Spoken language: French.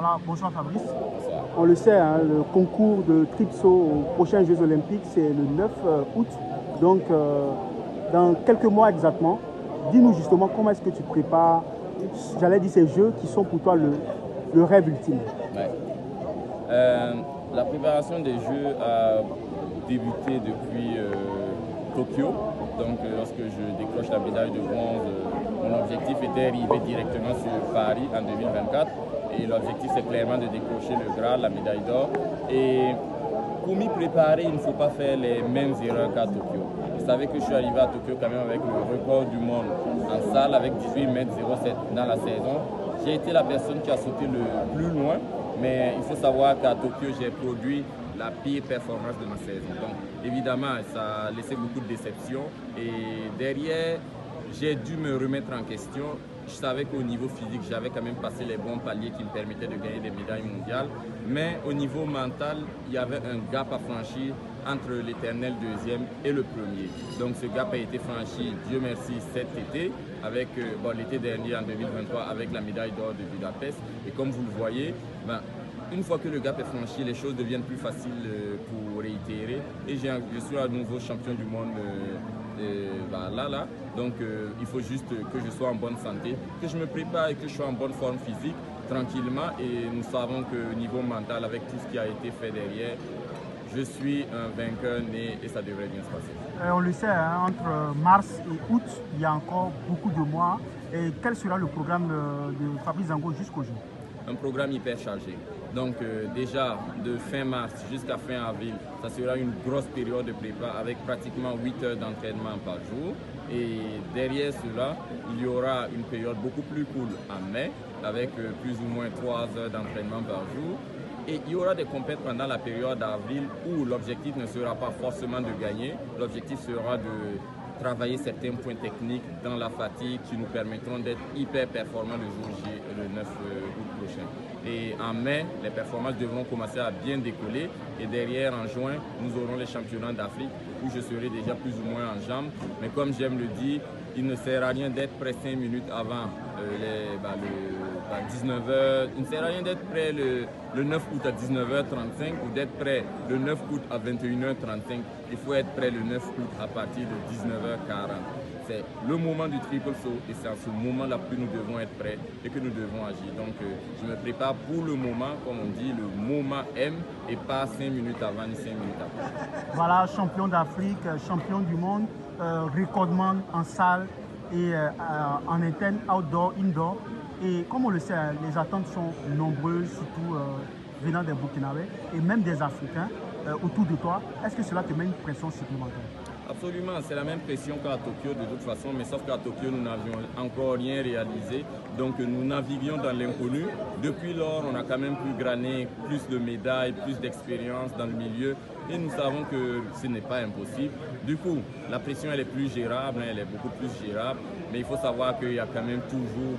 Voilà, bonsoir Fabrice. Bonsoir. On le sait, hein, le concours de Tripso aux prochains Jeux Olympiques, c'est le 9 août. Donc, dans quelques mois exactement, dis-nous justement comment est-ce que tu prépares, j'allais dire, ces Jeux qui sont pour toi le rêve ultime. Ouais. La préparation des Jeux a débuté depuis Tokyo. Donc, lorsque je décroche la médaille de bronze, mon objectif était d'arriver directement sur Paris en 2024. Et l'objectif, c'est clairement de décrocher le Graal, la médaille d'or. Et pour m'y préparer, il ne faut pas faire les mêmes erreurs qu'à Tokyo. Vous savez que je suis arrivé à Tokyo quand même avec le record du monde en salle, avec 18 mètres 07 dans la saison. J'ai été la personne qui a sauté le plus loin, mais il faut savoir qu'à Tokyo, j'ai produit la pire performance de ma saison. Donc, évidemment, ça a laissé beaucoup de déception. Et derrière, j'ai dû me remettre en question. Je savais qu'au niveau physique, j'avais quand même passé les bons paliers qui me permettaient de gagner des médailles mondiales. Mais au niveau mental, il y avait un gap à franchir entre l'éternel deuxième et le premier. Donc ce gap a été franchi, Dieu merci, cet été, avec l'été dernier en 2023, avec la médaille d'or de Budapest. Et comme vous le voyez, une fois que le gap est franchi, les choses deviennent plus faciles pour réitérer. Et je suis à nouveau champion du monde là. Donc il faut juste que je sois en bonne santé, que je me prépare et que je sois en bonne forme physique, tranquillement. Et nous savons que niveau mental, avec tout ce qui a été fait derrière, je suis un vainqueur né et ça devrait bien se passer. On le sait, hein, entre mars et août, il y a encore beaucoup de mois. Et quel sera le programme de Fabrice Zango jusqu'au jour? Un programme hyper chargé. Donc déjà de fin mars jusqu'à fin avril, ça sera une grosse période de prépa avec pratiquement 8 heures d'entraînement par jour. Et derrière cela, il y aura une période beaucoup plus cool en mai avec plus ou moins 3 heures d'entraînement par jour. Et il y aura des compétitions pendant la période d'avril où l'objectif ne sera pas forcément de gagner. L'objectif sera de travailler certains points techniques dans la fatigue qui nous permettront d'être hyper performants le jour J, le 9 août prochain. Et en mai, les performances devront commencer à bien décoller. Et derrière, en juin, nous aurons les championnats d'Afrique où je serai déjà plus ou moins en jambes. Mais comme j'aime le dire, il ne sert à rien d'être prêt 5 minutes avant 19h. Il ne sert à rien d'être prêt le 9 août à 19h35 ou d'être prêt le 9 août à 21h35. Il faut être prêt le 9 août à partir de 19h40. C'est le moment du triple saut et c'est à ce moment-là que nous devons être prêts et que nous devons agir. Donc je me prépare pour le moment, comme on dit, le moment M et pas 5 minutes avant ni 5 minutes après. Voilà, champion d'Afrique, champion du monde, recordman en salle et en interne, outdoor, indoor. Et comme on le sait, les attentes sont nombreuses, surtout venant des Burkinabés et même des Africains autour de toi. Est-ce que cela te met une pression supplémentaire? Absolument, c'est la même pression qu'à Tokyo de toute façon, mais sauf qu'à Tokyo, nous n'avions encore rien réalisé. Donc nous naviguions dans l'inconnu. Depuis lors, on a quand même pu graner plus de médailles, plus d'expérience dans le milieu. Et nous savons que ce n'est pas impossible. Du coup, la pression, elle est plus gérable, elle est beaucoup plus gérable. Mais il faut savoir qu'il y a quand même toujours